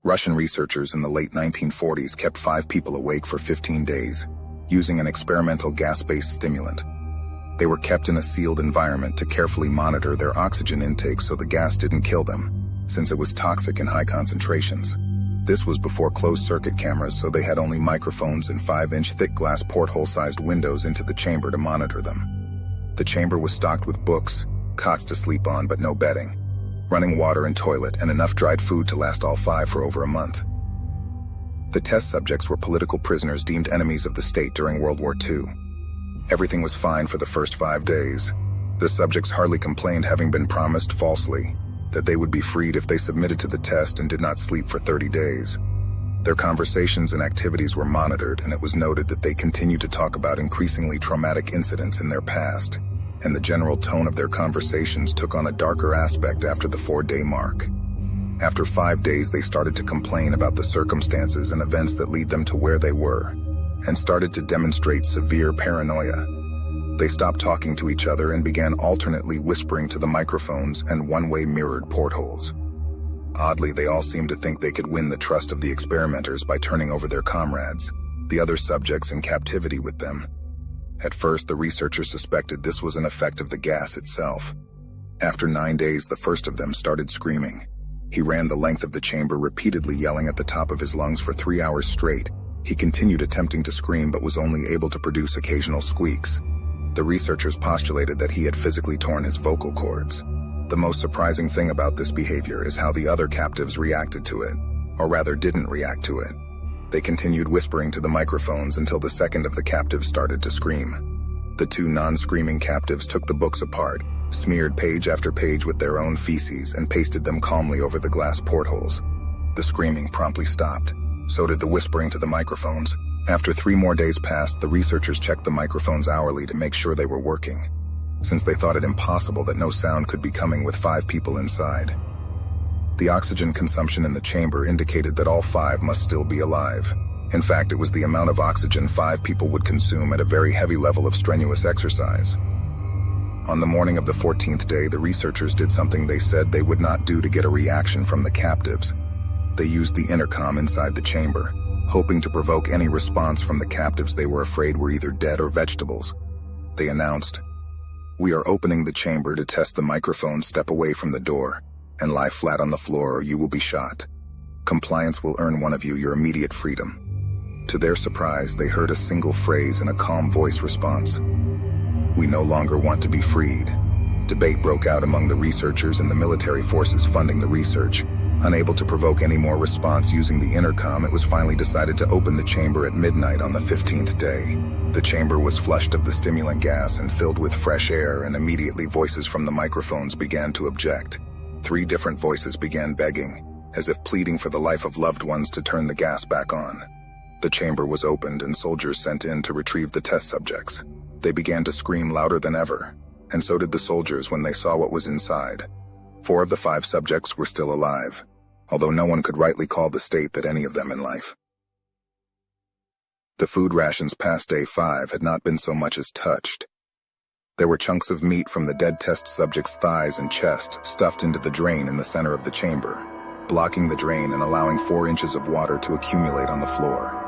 Russian researchers in the late 1940s kept 5 people awake for 15 days, using an experimental gas-based stimulant. They were kept in a sealed environment to carefully monitor their oxygen intake so the gas didn't kill them, since it was toxic in high concentrations. This was before closed-circuit cameras, so they had only microphones and 5-inch thick glass porthole-sized windows into the chamber to monitor them. The chamber was stocked with books, cots to sleep on but no bedding, running water and toilet, and enough dried food to last all 5 for over a month. The test subjects were political prisoners deemed enemies of the state during World War II. Everything was fine for the first 5 days. The subjects hardly complained, having been promised falsely that they would be freed if they submitted to the test and did not sleep for 30 days. Their conversations and activities were monitored, and it was noted that they continued to talk about increasingly traumatic incidents in their past, and the general tone of their conversations took on a darker aspect after the 4-day mark. After 5 days, they started to complain about the circumstances and events that lead them to where they were, and started to demonstrate severe paranoia. They stopped talking to each other and began alternately whispering to the microphones and one-way mirrored portholes. Oddly, they all seemed to think they could win the trust of the experimenters by turning over their comrades, the other subjects in captivity with them. At first, the researchers suspected this was an effect of the gas itself. After 9 days, the first of them started screaming. He ran the length of the chamber, repeatedly yelling at the top of his lungs for 3 hours straight. He continued attempting to scream but was only able to produce occasional squeaks. The researchers postulated that he had physically torn his vocal cords. The most surprising thing about this behavior is how the other captives reacted to it, or rather didn't react to it. They continued whispering to the microphones until the second of the captives started to scream. The 2 non-screaming captives took the books apart, smeared page after page with their own feces, and pasted them calmly over the glass portholes. The screaming promptly stopped. So did the whispering to the microphones. After 3 more days passed, the researchers checked the microphones hourly to make sure they were working, since they thought it impossible that no sound could be coming with 5 people inside. The oxygen consumption in the chamber indicated that all 5 must still be alive. In fact, it was the amount of oxygen 5 people would consume at a very heavy level of strenuous exercise. On the morning of the 14th day, the researchers did something they said they would not do to get a reaction from the captives. They used the intercom inside the chamber, hoping to provoke any response from the captives they were afraid were either dead or vegetables. They announced, "We are opening the chamber to test the microphone. Step away from the door and lie flat on the floor or you will be shot. Compliance will earn one of you your immediate freedom." To their surprise, they heard a single phrase in a calm voice response: "We no longer want to be freed." Debate broke out among the researchers and the military forces funding the research. Unable to provoke any more response using the intercom, it was finally decided to open the chamber at midnight on the 15th day. The chamber was flushed of the stimulant gas and filled with fresh air, and immediately voices from the microphones began to object. 3 different voices began begging, as if pleading for the life of loved ones, to turn the gas back on. The chamber was opened and soldiers sent in to retrieve the test subjects. They began to scream louder than ever, and so did the soldiers when they saw what was inside. 4 of the 5 subjects were still alive, although no one could rightly call the state that any of them in life. The food rations past day 5 had not been so much as touched. There were chunks of meat from the dead test subjects' thighs and chest stuffed into the drain in the center of the chamber, blocking the drain and allowing 4 inches of water to accumulate on the floor.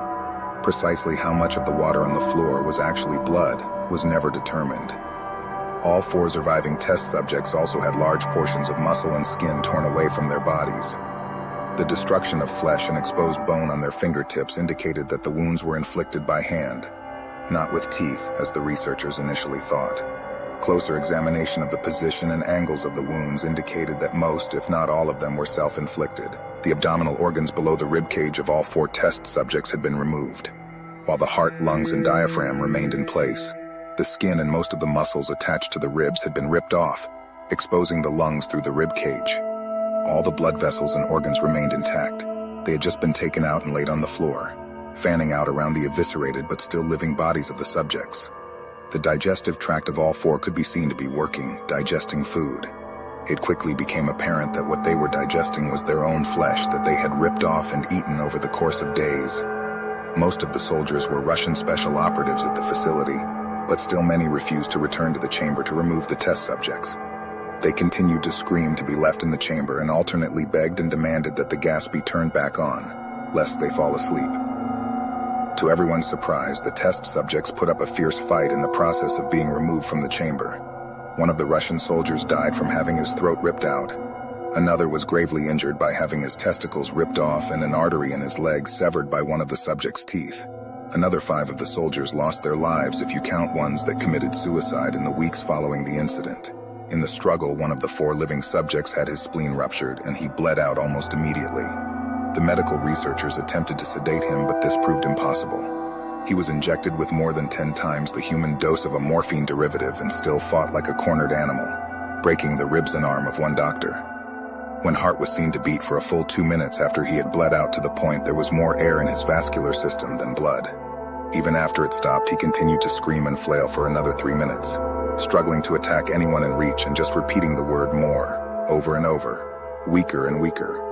Precisely how much of the water on the floor was actually blood was never determined. All 4 surviving test subjects also had large portions of muscle and skin torn away from their bodies. The destruction of flesh and exposed bone on their fingertips indicated that the wounds were inflicted by hand, not with teeth, as the researchers initially thought. Closer examination of the position and angles of the wounds indicated that most, if not all of them, were self-inflicted. The abdominal organs below the ribcage of all 4 test subjects had been removed, while the heart, lungs, and diaphragm remained in place. The skin and most of the muscles attached to the ribs had been ripped off, exposing the lungs through the rib cage. All the blood vessels and organs remained intact. They had just been taken out and laid on the floor, fanning out around the eviscerated but still living bodies of the subjects. The digestive tract of all 4 could be seen to be working, digesting food. It quickly became apparent that what they were digesting was their own flesh that they had ripped off and eaten over the course of days. Most of the soldiers were Russian special operatives at the facility, but still many refused to return to the chamber to remove the test subjects. They continued to scream to be left in the chamber and alternately begged and demanded that the gas be turned back on, lest they fall asleep. To everyone's surprise, the test subjects put up a fierce fight in the process of being removed from the chamber. One of the Russian soldiers died from having his throat ripped out. Another was gravely injured by having his testicles ripped off and an artery in his leg severed by one of the subject's teeth. Another 5 of the soldiers lost their lives if you count ones that committed suicide in the weeks following the incident. In the struggle, one of the 4 living subjects had his spleen ruptured and he bled out almost immediately. The medical researchers attempted to sedate him, but this proved impossible. He was injected with more than 10 times the human dose of a morphine derivative and still fought like a cornered animal, breaking the ribs and arm of one doctor. When heart was seen to beat for a full 2 minutes after he had bled out to the point there was more air in his vascular system than blood. Even after it stopped, he continued to scream and flail for another 3 minutes, struggling to attack anyone in reach and just repeating the word more, over and over, weaker and weaker,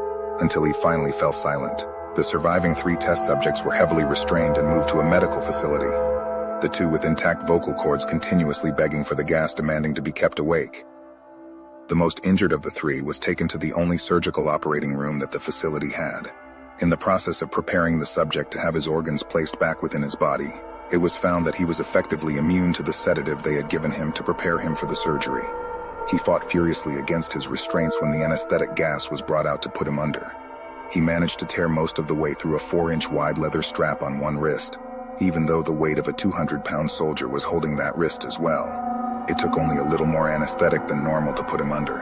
until he finally fell silent. The surviving 3 test subjects were heavily restrained and moved to a medical facility. The 2 with intact vocal cords continuously begging for the gas, demanding to be kept awake. The most injured of the 3 was taken to the only surgical operating room that the facility had. In the process of preparing the subject to have his organs placed back within his body, it was found that he was effectively immune to the sedative they had given him to prepare him for the surgery. He fought furiously against his restraints when the anesthetic gas was brought out to put him under. He managed to tear most of the way through a 4-inch wide leather strap on one wrist, even though the weight of a 200-pound soldier was holding that wrist as well. It took only a little more anesthetic than normal to put him under,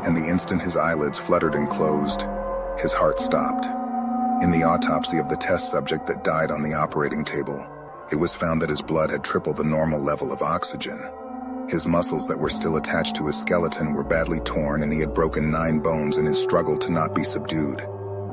and the instant his eyelids fluttered and closed, his heart stopped. In the autopsy of the test subject that died on the operating table, it was found that his blood had tripled the normal level of oxygen. His muscles that were still attached to his skeleton were badly torn, and he had broken 9 bones in his struggle to not be subdued.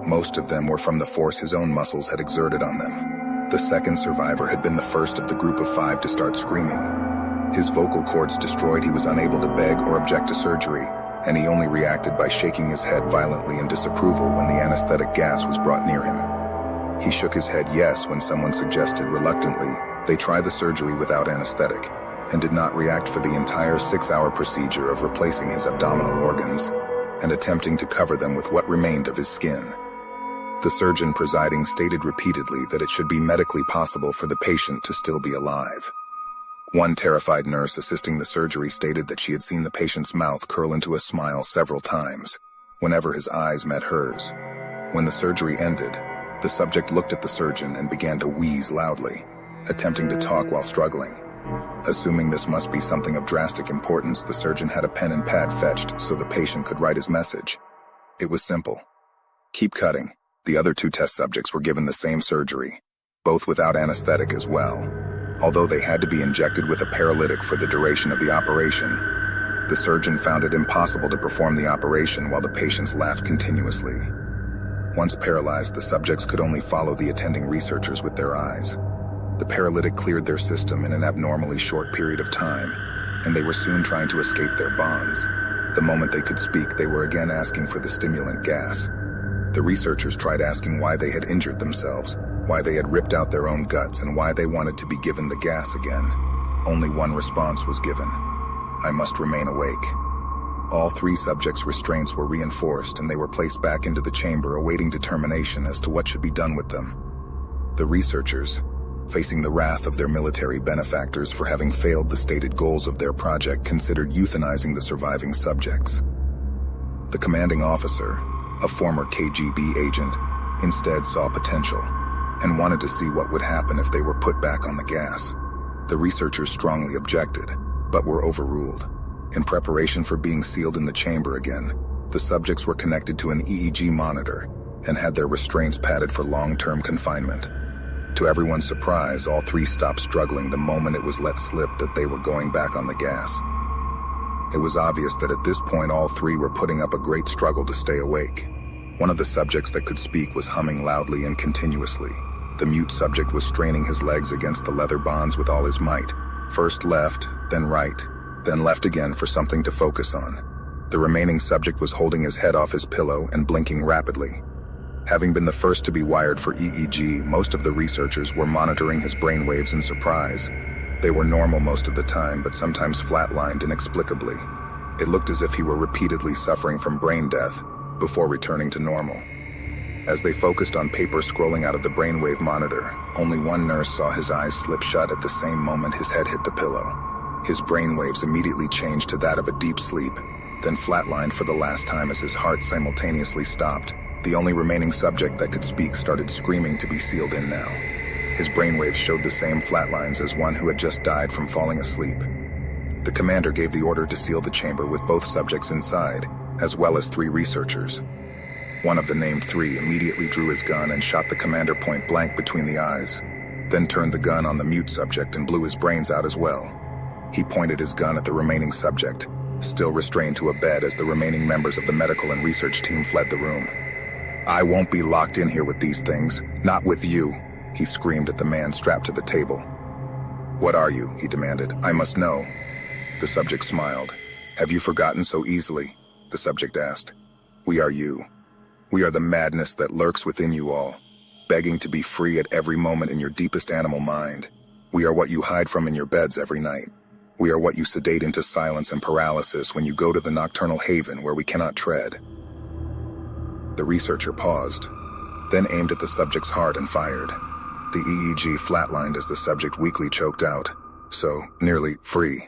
Most of them were from the force his own muscles had exerted on them. The second survivor had been the first of the group of 5 to start screaming. His vocal cords destroyed, he was unable to beg or object to surgery, and he only reacted by shaking his head violently in disapproval when the anesthetic gas was brought near him. He shook his head yes when someone suggested reluctantly they try the surgery without anesthetic, and did not react for the entire 6-hour procedure of replacing his abdominal organs and attempting to cover them with what remained of his skin. The surgeon presiding stated repeatedly that it should be medically possible for the patient to still be alive. One terrified nurse assisting the surgery stated that she had seen the patient's mouth curl into a smile several times, whenever his eyes met hers. When the surgery ended, the subject looked at the surgeon and began to wheeze loudly, attempting to talk while struggling. Assuming this must be something of drastic importance, the surgeon had a pen and pad fetched so the patient could write his message. It was simple. Keep cutting. The other 2 test subjects were given the same surgery, both without anesthetic as well. Although they had to be injected with a paralytic for the duration of the operation, the surgeon found it impossible to perform the operation while the patients laughed continuously. Once paralyzed, the subjects could only follow the attending researchers with their eyes. The paralytic cleared their system in an abnormally short period of time, and they were soon trying to escape their bonds. The moment they could speak, they were again asking for the stimulant gas. The researchers tried asking why they had injured themselves, why they had ripped out their own guts, and why they wanted to be given the gas again. Only one response was given: I must remain awake. All 3 subjects' restraints were reinforced, and they were placed back into the chamber awaiting determination as to what should be done with them. The researchers, facing the wrath of their military benefactors for having failed the stated goals of their project, considered euthanizing the surviving subjects. The commanding officer, a former KGB agent, instead saw potential and wanted to see what would happen if they were put back on the gas. The researchers strongly objected, but were overruled. In preparation for being sealed in the chamber again, the subjects were connected to an EEG monitor and had their restraints padded for long-term confinement. To everyone's surprise, all 3 stopped struggling the moment it was let slip that they were going back on the gas. It was obvious that at this point all 3 were putting up a great struggle to stay awake. One of the subjects that could speak was humming loudly and continuously. The mute subject was straining his legs against the leather bonds with all his might. First left, then right, then left again for something to focus on. The remaining subject was holding his head off his pillow and blinking rapidly. Having been the first to be wired for EEG, most of the researchers were monitoring his brainwaves in surprise. They were normal most of the time, but sometimes flatlined inexplicably. It looked as if he were repeatedly suffering from brain death before returning to normal. As they focused on paper scrolling out of the brainwave monitor, only one nurse saw his eyes slip shut at the same moment his head hit the pillow. His brainwaves immediately changed to that of a deep sleep, then flatlined for the last time as his heart simultaneously stopped. The only remaining subject that could speak started screaming to be sealed in now. His brainwaves showed the same flatlines as one who had just died from falling asleep. The commander gave the order to seal the chamber with both subjects inside, as well as 3 researchers. One of the named 3 immediately drew his gun and shot the commander point blank between the eyes, then turned the gun on the mute subject and blew his brains out as well. He pointed his gun at the remaining subject, still restrained to a bed as the remaining members of the medical and research team fled the room. "I won't be locked in here with these things, not with you," he screamed at the man strapped to the table. "What are you?" he demanded. "I must know." The subject smiled. "Have you forgotten so easily?" the subject asked. "We are you. We are the madness that lurks within you all, begging to be free at every moment in your deepest animal mind. We are what you hide from in your beds every night. We are what you sedate into silence and paralysis when you go to the nocturnal haven where we cannot tread." The researcher paused, then aimed at the subject's heart and fired. The EEG flatlined as the subject weakly choked out, "So, nearly free."